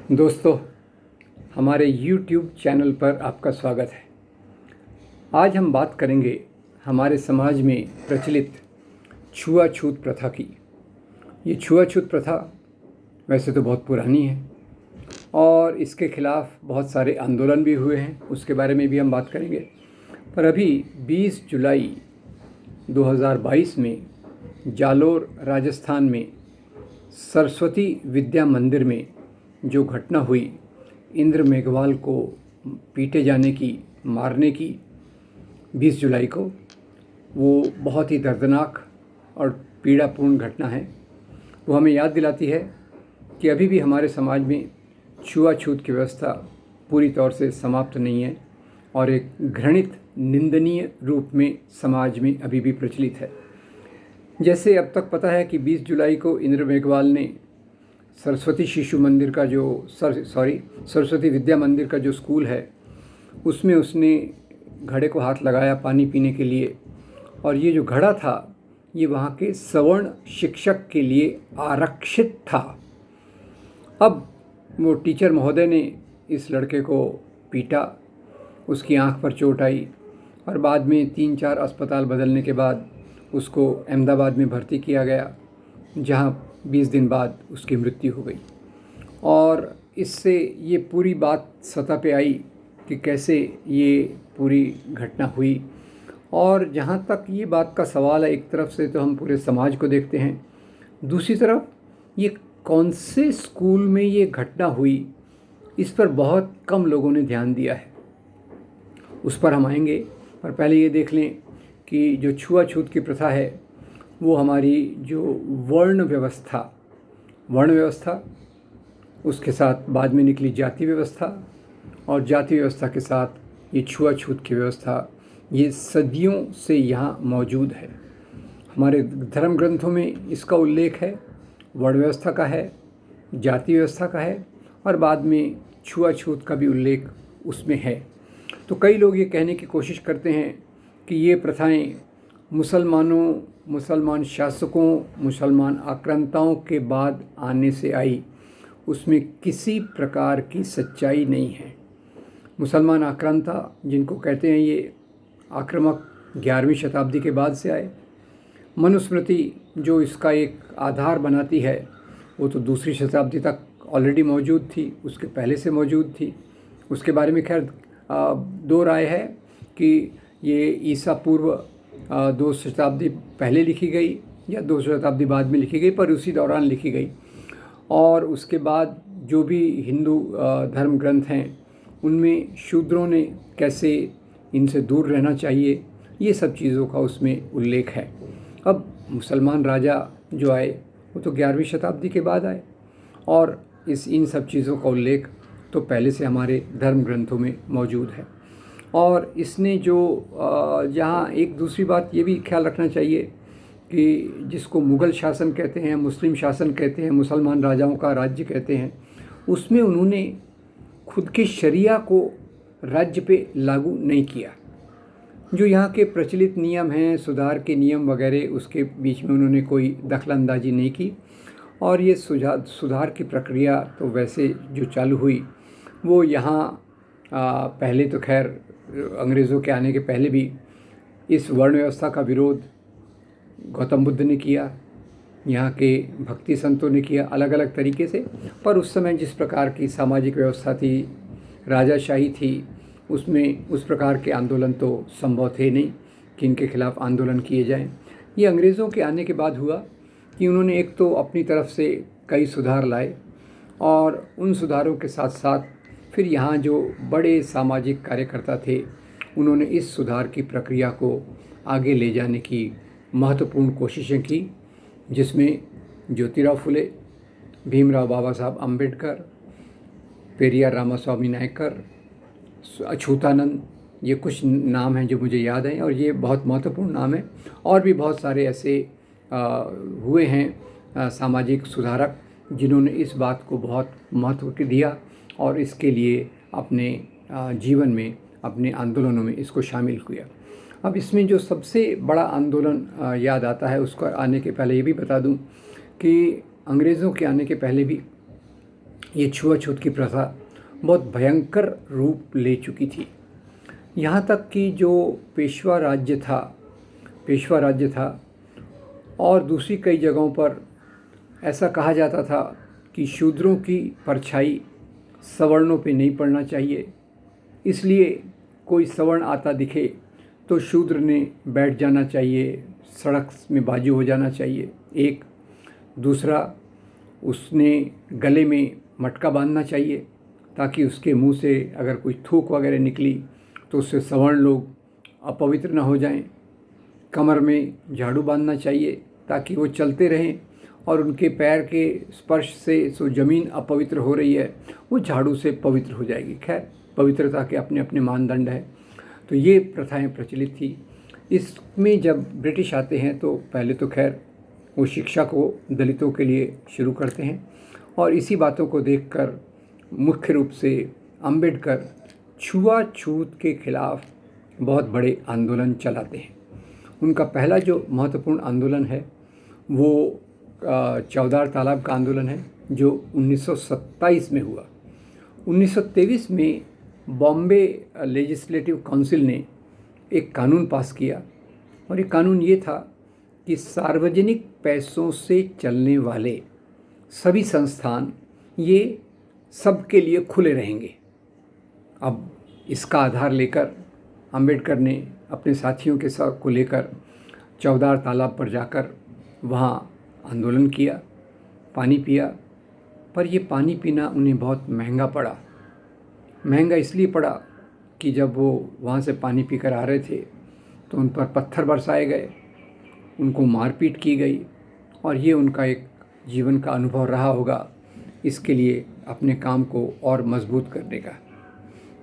दोस्तों, हमारे YouTube channel पर आपका स्वागत है। आज हम बात करेंगे हमारे समाज में प्रचलित छुआछूत प्रथा की। ये छुआछूत प्रथा वैसे तो बहुत पुरानी है और इसके खिलाफ बहुत सारे आंदोलन भी हुए हैं, उसके बारे में भी हम बात करेंगे। पर अभी 20 जुलाई 2022 में जालोर राजस्थान में सरस्वती विद्या मंदिर में जो घटना हुई, इंद्र मेघवाल को पीटे जाने की, मारने की 20 जुलाई को, वो बहुत ही दर्दनाक और पीड़ापूर्ण घटना है। वो हमें याद दिलाती है कि अभी भी हमारे समाज में छुआछूत की व्यवस्था पूरी तौर से समाप्त नहीं है और एक घृणित निंदनीय रूप में समाज में अभी भी प्रचलित है। जैसे अब तक पता है कि 20 जुलाई को इंद्र मेघवाल ने सरस्वती शिशु मंदिर का जो सरस्वती विद्या मंदिर का जो स्कूल है, उसमें उसने घड़े को हाथ लगाया पानी पीने के लिए, और ये जो घड़ा था ये वहाँ के सवर्ण शिक्षक के लिए आरक्षित था। अब वो टीचर महोदय ने इस लड़के को पीटा, उसकी आंख पर चोट आई और बाद में 3-4 अस्पताल बदलने के बाद उसको अहमदाबाद में भर्ती किया गया, जहाँ 20 दिन बाद उसकी मृत्यु हो गई। और इससे ये पूरी बात सतह पे आई कि कैसे ये पूरी घटना हुई। और जहाँ तक ये बात का सवाल है, एक तरफ से तो हम पूरे समाज को देखते हैं, दूसरी तरफ ये कौन से स्कूल में ये घटना हुई, इस पर बहुत कम लोगों ने ध्यान दिया है। उस पर हम आएंगे, पर पहले ये देख लें कि जो छुआछूत की प्रथा है वो हमारी जो वर्ण व्यवस्था, उसके साथ बाद में निकली जाति व्यवस्था, और जाति व्यवस्था के साथ ये छुआछूत की व्यवस्था, ये सदियों से यहाँ मौजूद है। हमारे धर्म ग्रंथों में इसका उल्लेख है, वर्ण व्यवस्था का है, जाति व्यवस्था का है, और बाद में छुआछूत का भी उल्लेख उसमें है। तो कई लोग ये कहने की कोशिश करते हैं कि ये प्रथाएं मुसलमान शासकों, मुसलमान आक्रांताओं के बाद आने से आई, उसमें किसी प्रकार की सच्चाई नहीं है। मुसलमान आक्रांता जिनको कहते हैं, ये आक्रामक 11वीं शताब्दी के बाद से आए। मनुस्मृति जो इसका एक आधार बनाती है, वो तो 2री शताब्दी तक ऑलरेडी मौजूद थी, उसके पहले से मौजूद थी। उसके बारे में खैर दो राय है कि ये ईसा पूर्व 2 शताब्दी पहले लिखी गई या 2 शताब्दी बाद में लिखी गई, पर उसी दौरान लिखी गई। और उसके बाद जो भी हिंदू धर्म ग्रंथ हैं, उनमें शूद्रों ने कैसे इनसे दूर रहना चाहिए, ये सब चीज़ों का उसमें उल्लेख है। अब मुसलमान राजा जो आए वो तो 11वीं शताब्दी के बाद आए, और इन सब चीज़ों का उल्लेख तो पहले से हमारे धर्म ग्रंथों में मौजूद है। और इसने जो यहाँ एक दूसरी बात ये भी ख्याल रखना चाहिए कि जिसको मुग़ल शासन कहते हैं, मुस्लिम शासन कहते हैं, मुसलमान राजाओं का राज्य कहते हैं, उसमें उन्होंने खुद के शरिया को राज्य पे लागू नहीं किया। जो यहाँ के प्रचलित नियम हैं, सुधार के नियम वगैरह, उसके बीच में उन्होंने कोई दखलंदाजी नहीं की। और ये सुधार की प्रक्रिया तो वैसे जो चालू हुई वो यहाँ पहले तो खैर अंग्रेज़ों के आने के पहले भी इस वर्ण व्यवस्था का विरोध गौतम बुद्ध ने किया, यहाँ के भक्ति संतों ने किया अलग अलग तरीके से। पर उस समय जिस प्रकार की सामाजिक व्यवस्था थी, राजाशाही थी, उसमें उस प्रकार के आंदोलन तो संभव थे नहीं कि इनके खिलाफ़ आंदोलन किए जाएं। ये अंग्रेज़ों के आने के बाद हुआ कि उन्होंने एक तो अपनी तरफ से कई सुधार लाए, और उन सुधारों के साथ साथ फिर यहाँ जो बड़े सामाजिक कार्यकर्ता थे, उन्होंने इस सुधार की प्रक्रिया को आगे ले जाने की महत्वपूर्ण कोशिशें की, जिसमें ज्योतिराव फुले, भीमराव बाबा साहब अम्बेडकर, पेरियार रामास्वामी नायकर, अछूतानंद, ये कुछ नाम हैं जो मुझे याद हैं, और ये बहुत महत्वपूर्ण नाम है। और भी बहुत सारे ऐसे हुए हैं सामाजिक सुधारक जिन्होंने इस बात को बहुत महत्व दिया और इसके लिए अपने जीवन में, अपने आंदोलनों में इसको शामिल किया। अब इसमें जो सबसे बड़ा आंदोलन याद आता है, उसको आने के पहले ये भी बता दूं कि अंग्रेज़ों के आने के पहले भी ये छुआछूत की प्रथा बहुत भयंकर रूप ले चुकी थी। यहाँ तक कि जो पेशवा राज्य था और दूसरी कई जगहों पर ऐसा कहा जाता था कि शूद्रों की परछाई सवर्णों पे नहीं पड़ना चाहिए, इसलिए कोई सवर्ण आता दिखे तो शूद्र ने बैठ जाना चाहिए, सड़क में बाजू हो जाना चाहिए। एक दूसरा, उसने गले में मटका बांधना चाहिए ताकि उसके मुंह से अगर कोई थूक वगैरह निकली तो उससे सवर्ण लोग अपवित्र न हो जाएं। कमर में झाड़ू बांधना चाहिए ताकि वो चलते रहें और उनके पैर के स्पर्श से जो ज़मीन अपवित्र हो रही है वो झाड़ू से पवित्र हो जाएगी। खैर, पवित्रता के अपने अपने मानदंड है। तो ये प्रथाएं प्रचलित थी। इसमें जब ब्रिटिश आते हैं तो पहले तो खैर वो शिक्षा को दलितों के लिए शुरू करते हैं और इसी बातों को देखकर मुख्य रूप से अंबेडकर छुआछूत के खिलाफ बहुत बड़े आंदोलन चलाते हैं। उनका पहला जो महत्वपूर्ण आंदोलन है वो चौदार तालाब का आंदोलन है, जो 1927 में हुआ। 1923 में बॉम्बे लेजिस्लेटिव काउंसिल ने एक कानून पास किया और ये कानून ये था कि सार्वजनिक पैसों से चलने वाले सभी संस्थान ये सबके लिए खुले रहेंगे। अब इसका आधार लेकर अंबेडकर ने अपने साथियों के साथ को लेकर चौदार तालाब पर जाकर वहाँ आंदोलन किया, पानी पिया। पर ये पानी पीना उन्हें बहुत महंगा पड़ा। महंगा इसलिए पड़ा कि जब वो वहाँ से पानी पीकर आ रहे थे तो उन पर पत्थर बरसाए गए, उनको मारपीट की गई और ये उनका एक जीवन का अनुभव रहा होगा, इसके लिए अपने काम को और मजबूत करने का।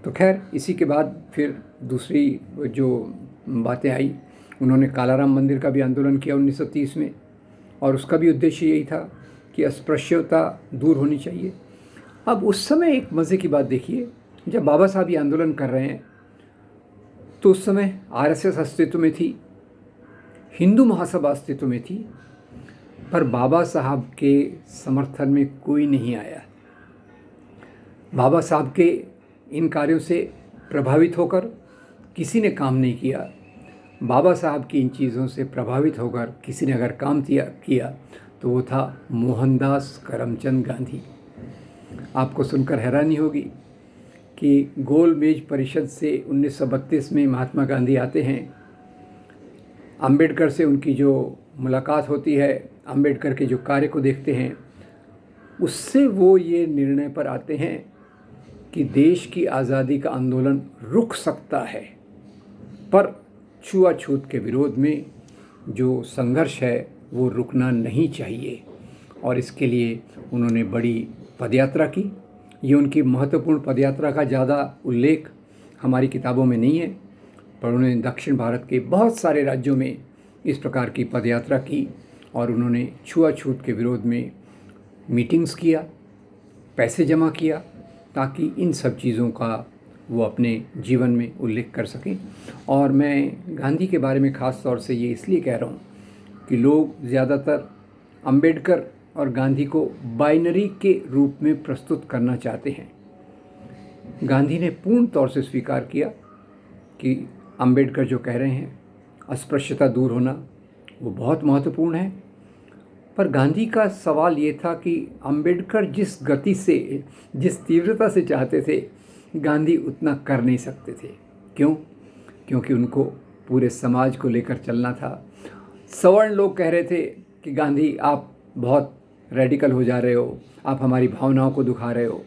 तो खैर, इसी के बाद फिर दूसरी जो बातें आई, उन्होंने कालाराम मंदिर का भी आंदोलन किया 1930 में और उसका भी उद्देश्य यही था कि अस्पृश्यता दूर होनी चाहिए। अब उस समय एक मज़े की बात देखिए, जब बाबा साहब ये आंदोलन कर रहे हैं तो उस समय आरएसएस अस्तित्व में थी, हिंदू महासभा अस्तित्व में थी, पर बाबा साहब के समर्थन में कोई नहीं आया। बाबा साहब के इन कार्यों से प्रभावित होकर किसी ने काम नहीं किया। बाबा साहब की इन चीज़ों से प्रभावित होकर किसी ने अगर काम किया तो वो था मोहनदास करमचंद गांधी। आपको सुनकर हैरानी होगी कि गोल मेज परिषद से 1932 में महात्मा गांधी आते हैं। अंबेडकर से उनकी जो मुलाकात होती है, अंबेडकर के जो कार्य को देखते हैं, उससे वो ये निर्णय पर आते हैं कि देश की आज़ादी का आंदोलन रुक सकता है, पर छुआछूत के विरोध में जो संघर्ष है वो रुकना नहीं चाहिए। और इसके लिए उन्होंने बड़ी पदयात्रा की। ये उनकी महत्वपूर्ण पदयात्रा का ज़्यादा उल्लेख हमारी किताबों में नहीं है, पर उन्होंने दक्षिण भारत के बहुत सारे राज्यों में इस प्रकार की पदयात्रा की और उन्होंने छुआछूत के विरोध में मीटिंग्स किया, पैसे जमा किया, ताकि इन सब चीज़ों का वो अपने जीवन में उल्लेख कर सकें। और मैं गांधी के बारे में ख़ास तौर से ये इसलिए कह रहा हूँ कि लोग ज़्यादातर अंबेडकर और गांधी को बाइनरी के रूप में प्रस्तुत करना चाहते हैं। गांधी ने पूर्ण तौर से स्वीकार किया कि अंबेडकर जो कह रहे हैं, अस्पृश्यता दूर होना, वो बहुत महत्वपूर्ण है। पर गांधी का सवाल ये था कि अंबेडकर जिस गति से, जिस तीव्रता से चाहते थे, गांधी उतना कर नहीं सकते थे। क्यों? क्योंकि उनको पूरे समाज को लेकर चलना था। सवर्ण लोग कह रहे थे कि गांधी आप बहुत रेडिकल हो जा रहे हो, आप हमारी भावनाओं को दुखा रहे हो,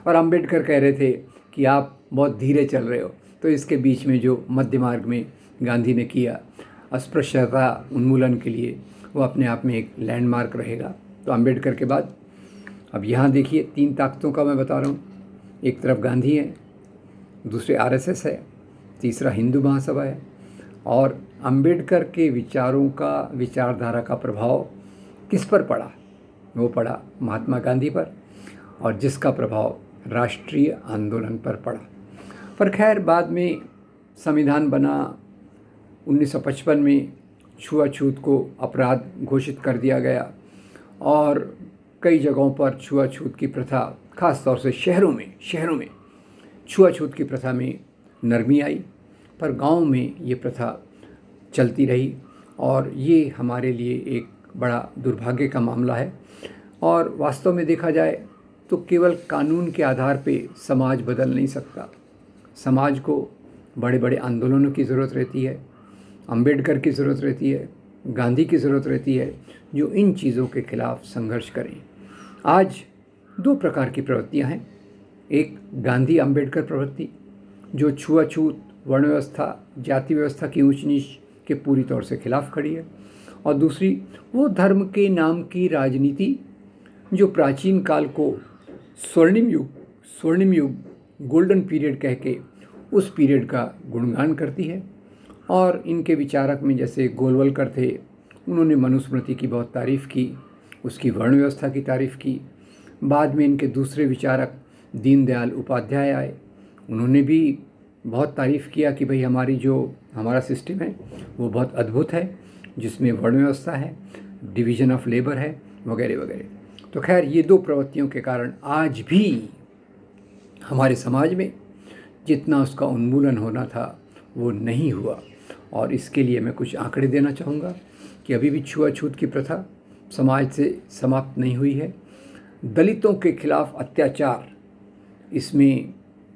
और अंबेडकर कह रहे थे कि आप बहुत धीरे चल रहे हो। तो इसके बीच में जो मध्य मार्ग में गांधी ने किया अस्पृश्यता उन्मूलन के लिए, वो अपने आप में एक लैंडमार्क रहेगा। तो अंबेडकर के बाद अब यहाँ देखिए 3 ताकतों का मैं बता रहा हूँ। एक तरफ गांधी है, दूसरे आरएसएस है, तीसरा हिंदू महासभा है। और अंबेडकर के विचारधारा का प्रभाव किस पर पड़ा? वो पड़ा महात्मा गांधी पर, और जिसका प्रभाव राष्ट्रीय आंदोलन पर पड़ा। पर खैर, बाद में संविधान बना, 1955 में छुआछूत को अपराध घोषित कर दिया गया और कई जगहों पर छुआछूत की प्रथा ख़ास तौर से शहरों में छुआछूत की प्रथा में नरमी आई, पर गांव में ये प्रथा चलती रही और ये हमारे लिए एक बड़ा दुर्भाग्य का मामला है। और वास्तव में देखा जाए तो केवल कानून के आधार पे समाज बदल नहीं सकता। समाज को बड़े बड़े आंदोलनों की ज़रूरत रहती है, अंबेडकर की ज़रूरत रहती है, गांधी की ज़रूरत रहती है, जो इन चीज़ों के खिलाफ संघर्ष करें। आज दो प्रकार की प्रवृत्तियां हैं। एक गांधी अंबेडकर प्रवृत्ति जो छुआछूत, वर्ण व्यवस्था, जाति व्यवस्था की ऊंच नीच के पूरी तौर से खिलाफ खड़ी है, और दूसरी वो धर्म के नाम की राजनीति जो प्राचीन काल को स्वर्णिम युग गोल्डन पीरियड कह के उस पीरियड का गुणगान करती है। और इनके विचारक में जैसे गोलवलकर थे, उन्होंने मनुस्मृति की बहुत तारीफ़ की, उसकी वर्ण व्यवस्था की तारीफ़ की। बाद में इनके दूसरे विचारक दीनदयाल उपाध्याय आए, उन्होंने भी बहुत तारीफ़ किया कि भाई हमारा सिस्टम है वो बहुत अद्भुत है, जिसमें वर्ण व्यवस्था है, डिवीज़न ऑफ लेबर है, वगैरह वगैरह। तो खैर, ये दो प्रवृत्तियों के कारण आज भी हमारे समाज में जितना उसका उन्मूलन होना था वो नहीं हुआ। और इसके लिए मैं कुछ आंकड़े देना चाहूँगा कि अभी भी छुआछूत की प्रथा समाज से समाप्त नहीं हुई है। दलितों के खिलाफ अत्याचार, इसमें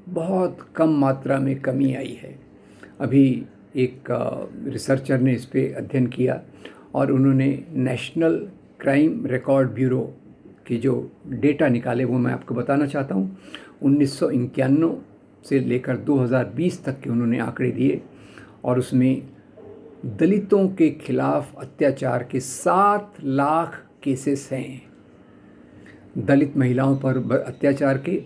बहुत कम मात्रा में कमी आई है। अभी एक रिसर्चर ने इस पे अध्ययन किया और उन्होंने नेशनल क्राइम रिकॉर्ड ब्यूरो के जो डेटा निकाले वो मैं आपको बताना चाहता हूँ। 1991 से लेकर 2020 तक के उन्होंने आंकड़े दिए और उसमें दलितों के खिलाफ अत्याचार के 7 लाख केसेस हैं। दलित महिलाओं पर अत्याचार के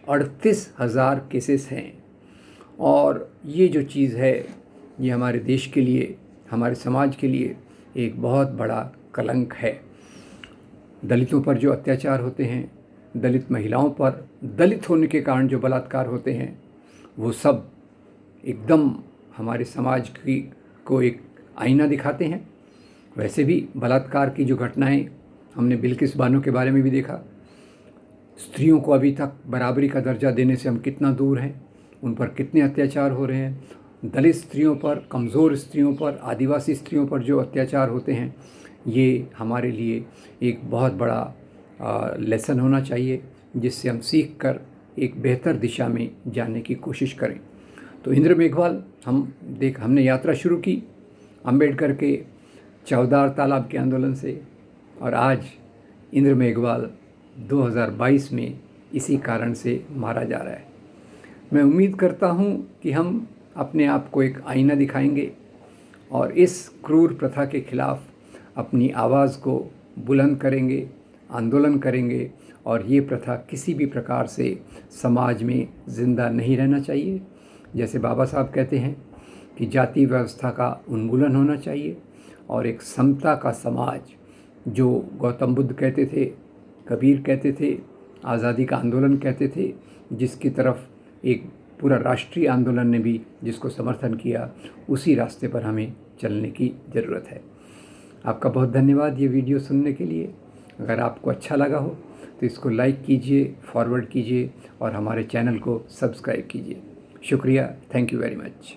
38,000 केसेस हैं। और ये जो चीज़ है ये हमारे देश के लिए, हमारे समाज के लिए एक बहुत बड़ा कलंक है। दलितों पर जो अत्याचार होते हैं, दलित महिलाओं पर दलित होने के कारण जो बलात्कार होते हैं, वो सब एकदम हमारे समाज को एक आईना दिखाते हैं। वैसे भी बलात्कार की जो घटनाएं हमने बिल्किस बानो के बारे में भी देखा। स्त्रियों को अभी तक बराबरी का दर्जा देने से हम कितना दूर हैं, उन पर कितने अत्याचार हो रहे हैं। दलित स्त्रियों पर, कमज़ोर स्त्रियों पर, आदिवासी स्त्रियों पर जो अत्याचार होते हैं, ये हमारे लिए एक बहुत बड़ा लेसन होना चाहिए, जिससे हम सीख कर एक बेहतर दिशा में जाने की कोशिश करें। तो इंद्र मेघवाल हमने यात्रा शुरू की अंबेडकर के चौदार तालाब के आंदोलन से, और आज इंद्र मेघवाल 2022 में इसी कारण से मारा जा रहा है। मैं उम्मीद करता हूँ कि हम अपने आप को एक आईना दिखाएंगे और इस क्रूर प्रथा के खिलाफ अपनी आवाज़ को बुलंद करेंगे, आंदोलन करेंगे, और ये प्रथा किसी भी प्रकार से समाज में ज़िंदा नहीं रहना चाहिए। जैसे बाबा साहब कहते हैं कि जाति व्यवस्था का उन्मूलन होना चाहिए और एक समता का समाज, जो गौतम बुद्ध कहते थे, कबीर कहते थे, आज़ादी का आंदोलन कहते थे, जिसकी तरफ एक पूरा राष्ट्रीय आंदोलन ने भी जिसको समर्थन किया, उसी रास्ते पर हमें चलने की ज़रूरत है। आपका बहुत धन्यवाद ये वीडियो सुनने के लिए। अगर आपको अच्छा लगा हो तो इसको लाइक कीजिए, फॉरवर्ड कीजिए और हमारे चैनल को सब्सक्राइब कीजिए। शुक्रिया, थैंक यू वेरी मच।